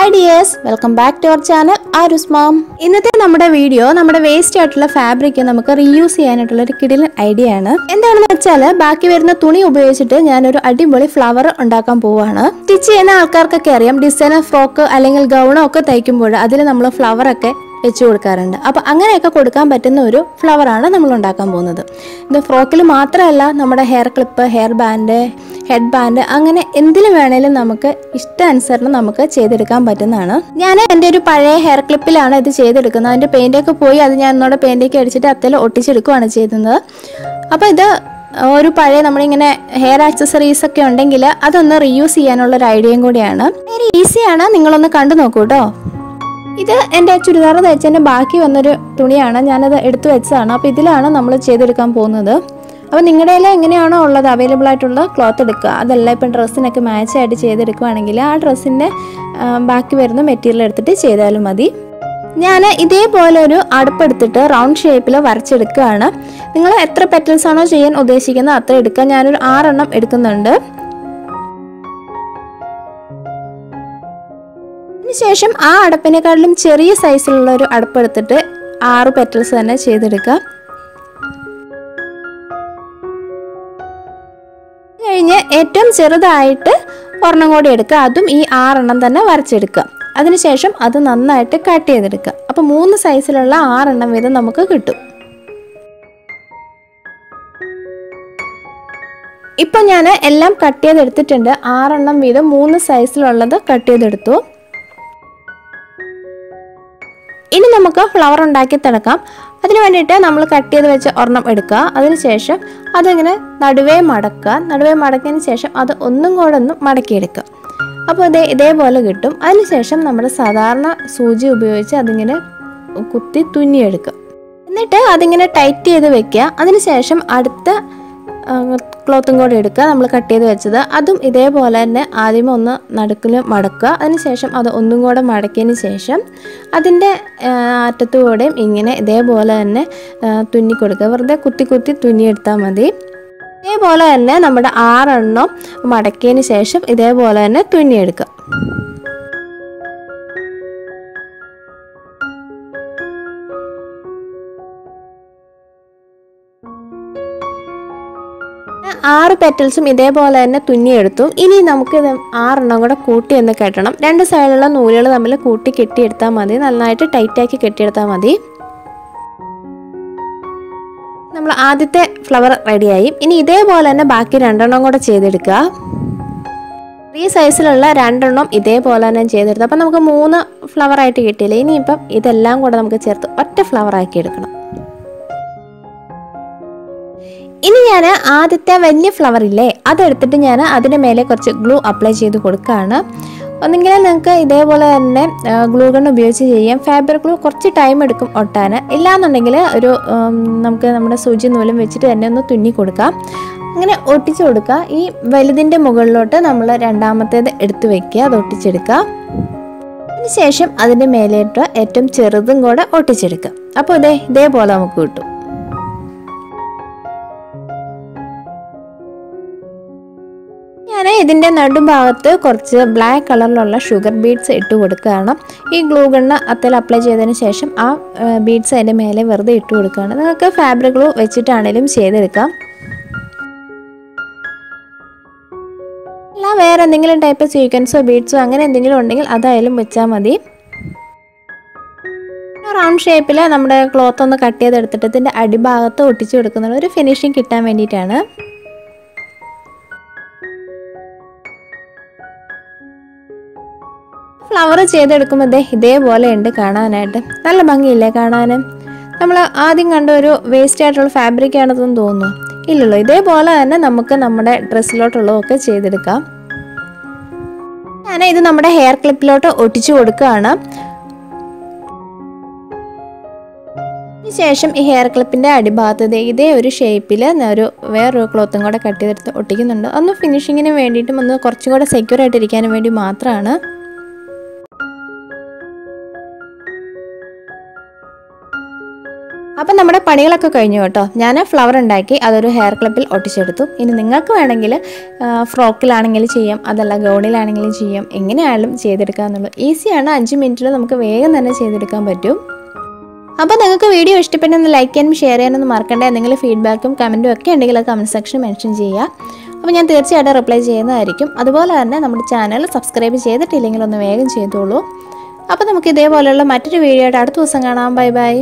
Hi dears, welcome back to our channel Arus Mom. ഇന്നത്തെ നമ്മുടെ video നമ്മുടെ waste ആയിട്ടുള്ള ഫാബ്രിക് നമുക്ക് റീയൂസ് ചെയ്യാനായിട്ടുള്ള ഒരു കിടിലൻ ഐഡിയ ആണ്. എന്താണെന്ന് വെച്ചാൽ ബാക്കി വരുന്ന തുണി ഉപയോഗിച്ചിട്ട് ഞാൻ ഒരു അടിപൊളി ഫ്ലവർ ഉണ്ടാക്കാൻ പോവാണ്. സ്റ്റിച്ച് ചെയ്യുന്ന ആൾക്കാർക്കൊക്കെ അറിയാം ഡിസൈനർ ഫ്രോക്ക് അല്ലെങ്കിൽ ഗൗൺ ഒക്കെ തയ്ക്കുമ്പോൾ അതിൽ നമ്മൾ ഫ്ലവർ ഒക്കെ വെച്ച് കൊടുക്കാറുണ്ട്. അപ്പോൾ അങ്ങനെയൊക്കെ കൊടുക്കാൻ പറ്റുന്ന ഒരു ഫ്ലവർ ആണ് നമ്മൾ ഉണ്ടാക്കാൻ പോകുന്നത്. ഇത് ഫ്രോക്കിൽ മാത്രമല്ല നമ്മുടെ hair clip, hair band, head band അങ്ങനെ എന്തിലും വേണേലും നമുക്ക് ഇഷ്ടാനുസരണം നമുക്ക് ചെയ്തെടുക്കാൻ പറ്റുന്നതാണ്. ഞാൻ എൻ്റെ ഒരു പഴയ ഹെയർ ക്ലിപ്പിലാണ് ഇത് ചെയ്തെടുക്കുന്നത്. അതിൻ്റെ പെയിൻ്റൊക്കെ പോയി അത് ഞാൻ ഒന്നുകൂടെ പെയിൻ്റൊക്കെ അടിച്ചിട്ട് അത്തേൽ ഒട്ടിച്ചെടുക്കുകയാണ് ചെയ്യുന്നത്. അപ്പോൾ ഇത് ഒരു പഴയ നമ്മളിങ്ങനെ ഹെയർ ആക്സസറീസ് ഒക്കെ ഉണ്ടെങ്കിൽ അതൊന്ന് റീയൂസ് ചെയ്യാനുള്ള ഒരു ഐഡിയയും കൂടിയാണ്. വെരി ഈസിയാണ്, നിങ്ങളൊന്ന് കണ്ടു നോക്കൂ കേട്ടോ. ഇത് എൻ്റെ ചുരിദാർ തയ്ച്ചതിൻ്റെ ബാക്കി വന്നൊരു തുണിയാണ്, ഞാനത് എടുത്തു വെച്ചതാണ്. അപ്പോൾ ഇതിലാണ് നമ്മൾ ചെയ്തെടുക്കാൻ പോകുന്നത്. അപ്പോൾ നിങ്ങളുടെ കയ്യിൽ എങ്ങനെയാണോ ഉള്ളത് അവൈലബിൾ ആയിട്ടുള്ള ക്ലോത്ത് എടുക്കുക. അതല്ല ഇപ്പം ഡ്രസ്സിനൊക്കെ മാച്ചായിട്ട് ചെയ്തെടുക്കുകയാണെങ്കിൽ ആ ഡ്രസ്സിൻ്റെ ബാക്കി വരുന്ന മെറ്റീരിയൽ എടുത്തിട്ട് ചെയ്താലും മതി. ഞാൻ ഇതേപോലെ ഒരു അടുപ്പെടുത്തിട്ട് റൗണ്ട് ഷേപ്പിൽ വരച്ചെടുക്കുകയാണ്. നിങ്ങൾ എത്ര പെറ്റൽസ് ആണോ ചെയ്യാൻ ഉദ്ദേശിക്കുന്നത് അത്ര എടുക്കുക. ഞാനൊരു 6 എണ്ണം എടുക്കുന്നുണ്ട്. അതിനുശേഷം ആ അടപ്പിനെക്കാട്ടിലും ചെറിയ സൈസിലുള്ള ഒരു അടപ്പെടുത്തിട്ട് 6 പെറ്റൽസ് തന്നെ ചെയ്തെടുക്കുക. കഴിഞ്ഞ് ഏറ്റവും ചെറുതായിട്ട് ഒരെണ്ണം കൂടി എടുക്കുക. അതും ഈ 6 എണ്ണം തന്നെ വരച്ചെടുക്കുക. അതിനുശേഷം അത് നന്നായിട്ട് കട്ട് ചെയ്തെടുക്കുക. അപ്പോൾ 3 സൈസിലുള്ള 6 എണ്ണം വീതം നമുക്ക് കിട്ടും. ഇപ്പം ഞാൻ എല്ലാം കട്ട് ചെയ്തെടുത്തിട്ടുണ്ട്. 6 എണ്ണം വീതം 3 സൈസിലുള്ളത് കട്ട് ചെയ്തെടുത്തു. ഇനി നമുക്ക് ഫ്ലവർ ഉണ്ടാക്കി തിളക്കാം. അതിന് വേണ്ടിയിട്ട് നമ്മൾ കട്ട് ചെയ്ത് വെച്ച് ഒരെണ്ണം എടുക്കുക. അതിനുശേഷം അതിങ്ങനെ നടുവേ മടക്കുക. നടുവേ മടക്കിയതിന് ശേഷം അത് ഒന്നും കൂടെ ഒന്ന് മടക്കിയെടുക്കുക. അപ്പോൾ ഇതേപോലെ കിട്ടും. അതിനുശേഷം നമ്മുടെ സാധാരണ സൂചി ഉപയോഗിച്ച് അതിങ്ങനെ കുത്തി തുന്നിയെടുക്കുക. എന്നിട്ട് അതിങ്ങനെ ടൈറ്റ് ചെയ്ത് വെക്കുക. അതിനുശേഷം അടുത്ത ക്ലോത്തും കൂടെ എടുക്കുക, നമ്മൾ കട്ട് ചെയ്ത് വെച്ചത്. അതും ഇതേപോലെ തന്നെ ആദ്യം ഒന്ന് നടുക്കിൽ മടക്കുക. അതിനുശേഷം അത് ഒന്നും കൂടെ മടക്കിയതിന് ശേഷം അതിൻ്റെ അറ്റത്തുകൂടെയും ഇങ്ങനെ ഇതേപോലെ തന്നെ തുന്നി കൊടുക്കുക. വെറുതെ കുത്തി കുത്തി തുന്നിയെടുത്താൽ മതി. ഇതേപോലെ തന്നെ നമ്മുടെ 6 എണ്ണം മടക്കിയതിന് ശേഷം ഇതേപോലെ തന്നെ തുന്നിയെടുക്കുക. 6 പെറ്റൽസും ഇതേപോലെ തന്നെ തുന്നിയെടുത്തു. ഇനി നമുക്ക് 6 എണ്ണം കൂടെ കൂട്ടി ഒന്ന് കെട്ടണം. 2 സൈഡിലുള്ള നൂലുകൾ തമ്മിൽ കൂട്ടി കെട്ടിയെടുത്താൽ മതി. നന്നായിട്ട് ടൈറ്റാക്കി കെട്ടിയെടുത്താൽ മതി. നമ്മൾ ആദ്യത്തെ ഫ്ലവർ റെഡിയായി. ഇനി ഇതേപോലെ തന്നെ ബാക്കി 2 എണ്ണം കൂടെ ചെയ്തെടുക്കുക. ഈ സൈസിലുള്ള 2 എണ്ണം ഇതേപോലെ തന്നെ ചെയ്തെടുത്തു. അപ്പം നമുക്ക് 3 ഫ്ലവർ ആയിട്ട് കിട്ടിയില്ലേ. ഇനിയിപ്പം ഇതെല്ലാം കൂടെ നമുക്ക് ചേർത്ത് ഒറ്റ ഫ്ലവർ ആക്കി എടുക്കണം. ഇനി ഞാൻ ആദ്യത്തെ വലിയ ഫ്ലവർ ഇല്ലേ അതെടുത്തിട്ട് ഞാൻ അതിൻ്റെ മേലെ കുറച്ച് ഗ്ലൂ അപ്ലൈ ചെയ്ത് കൊടുക്കുകയാണ്. ഒന്നെങ്കിൽ നിങ്ങൾക്ക് ഇതേപോലെ തന്നെ ഗ്ലൂ ഗൺ ഉപയോഗിച്ച് ചെയ്യാം. ഫാബ്രിക് ഗ്ലൂ കുറച്ച് ടൈം എടുക്കും ഒട്ടാൻ. ഇല്ലാന്നുണ്ടെങ്കിൽ ഒരു നമുക്ക് നമ്മുടെ സൂചി നൂലും വെച്ചിട്ട് തന്നെ ഒന്ന് തുന്നി കൊടുക്കാം. അങ്ങനെ ഒട്ടിച്ചു കൊടുക്കുക. ഈ വലുതിൻ്റെ മുകളിലോട്ട് നമ്മൾ രണ്ടാമത്തേത് എടുത്തു വയ്ക്കുക, അത് ഒട്ടിച്ചെടുക്കുക. അതിനുശേഷം അതിൻ്റെ മേലേട്ട് ഏറ്റവും ചെറുതും കൂടെ ഒട്ടിച്ചെടുക്കുക. അപ്പോൾ ഇതേപോലെ നമുക്ക് കിട്ടും. ഞാൻ ഇതിൻ്റെ നടുഭാഗത്ത് കുറച്ച് ബ്ലാക്ക് കളറിലുള്ള ഷുഗർ ബീഡ്സ് ഇട്ട് കൊടുക്കുകയാണ്. ഈ ഗ്ലൂ ഗണ്ണ് അത്തേൽ അപ്ലൈ ചെയ്തതിന് ശേഷം ആ ബീഡ്സ് അതിൻ്റെ മേലെ വെറുതെ ഇട്ട് കൊടുക്കുകയാണ്. നിങ്ങൾക്ക് ഫാബ്രിക് ഗ്ലൂ വെച്ചിട്ടാണെങ്കിലും ചെയ്തെടുക്കാം. അല്ല വേറെ എന്തെങ്കിലും ടൈപ്പ് സീക്വൻസോ ബീഡ്സോ അങ്ങനെ എന്തെങ്കിലും ഉണ്ടെങ്കിൽ അതായാലും വെച്ചാൽ മതി. റൗണ്ട് ഷേപ്പിൽ നമ്മുടെ ക്ലോത്ത് ഒന്ന് കട്ട് ചെയ്തെടുത്തിട്ട് ഇതിൻ്റെ അടിഭാഗത്ത് ഒട്ടിച്ചു കൊടുക്കുന്ന ഒരു ഫിനിഷിങ് കിട്ടാൻ വേണ്ടിയിട്ടാണ്. ഫ്ലവർ ചെയ്തെടുക്കുമ്പോൾ ഇതേപോലെ ഉണ്ട് കാണാനായിട്ട്. നല്ല ഭംഗിയില്ലേ കാണാനും? നമ്മൾ ആദ്യം കണ്ട ഒരു വേസ്റ്റ് ആയിട്ടുള്ള ഫാബ്രിക് ആണെന്ന് തോന്നുന്നു. ഇല്ലല്ലോ, ഇതേപോലെ തന്നെ നമുക്ക് നമ്മുടെ ഡ്രസ്സിലോട്ടുള്ളതൊക്കെ ചെയ്തെടുക്കാം. ഞാൻ ഇത് നമ്മുടെ ഹെയർ ക്ലിപ്പിലോട്ട് ഒട്ടിച്ചു കൊടുക്കുകയാണ്. അതിനുശേഷം ഈ ഹെയർ ക്ലിപ്പിൻ്റെ അടിഭാഗത്ത് ഇതേ ഒരു ഷേപ്പിൽ വേറൊരു ക്ലോത്തും കൂടെ കട്ട് ചെയ്തെടുത്ത് ഒട്ടിക്കുന്നുണ്ട്. ഒന്ന് ഫിനിഷിങ്ങിന് വേണ്ടിയിട്ടും ഒന്ന് കുറച്ചും കൂടെ സെക്യൂർ ആയിട്ടിരിക്കാനും വേണ്ടി മാത്രമാണ്. അപ്പം നമ്മുടെ പണികളൊക്കെ കഴിഞ്ഞു കേട്ടോ. ഞാൻ ഫ്ലവർ ഉണ്ടാക്കി അതൊരു ഹെയർ ക്ലിപ്പിൽ ഒട്ടിച്ചെടുത്തു. ഇനി നിങ്ങൾക്ക് വേണമെങ്കിൽ ഫ്രോക്കിലാണെങ്കിലും ചെയ്യാം, അതല്ല ഗൗണിലാണെങ്കിലും ചെയ്യാം, എങ്ങനെയായാലും ചെയ്തെടുക്കുക എന്നുള്ളത് ഈസിയാണ്. 5 മിനിറ്റിൽ നമുക്ക് വേഗം തന്നെ ചെയ്തെടുക്കാൻ പറ്റും. അപ്പോൾ നിങ്ങൾക്ക് വീഡിയോ ഇഷ്ടപ്പെട്ടെന്ന് ലൈക്ക് ചെയ്യാനും ഷെയർ ചെയ്യാനൊന്നും മറക്കണ്ട. എന്തെങ്കിലും ഫീഡ്ബാക്കും കമൻറ്റും ഒക്കെ ഉണ്ടെങ്കിൽ അത് കമൻറ്റ് സെക്ഷനിൽ മെൻഷൻ ചെയ്യുക. അപ്പോൾ ഞാൻ തീർച്ചയായിട്ടും റിപ്ലൈ ചെയ്യുന്നതായിരിക്കും. അതുപോലെ തന്നെ നമ്മുടെ ചാനൽ സബ്സ്ക്രൈബ് ചെയ്തിട്ടില്ലെങ്കിൽ ഒന്ന് വേഗം ചെയ്തോളൂ. അപ്പോൾ നമുക്ക് ഇതേപോലെയുള്ള മറ്റൊരു വീഡിയോ ആയിട്ട് അടുത്ത ദിവസം കാണാം. Bye bye.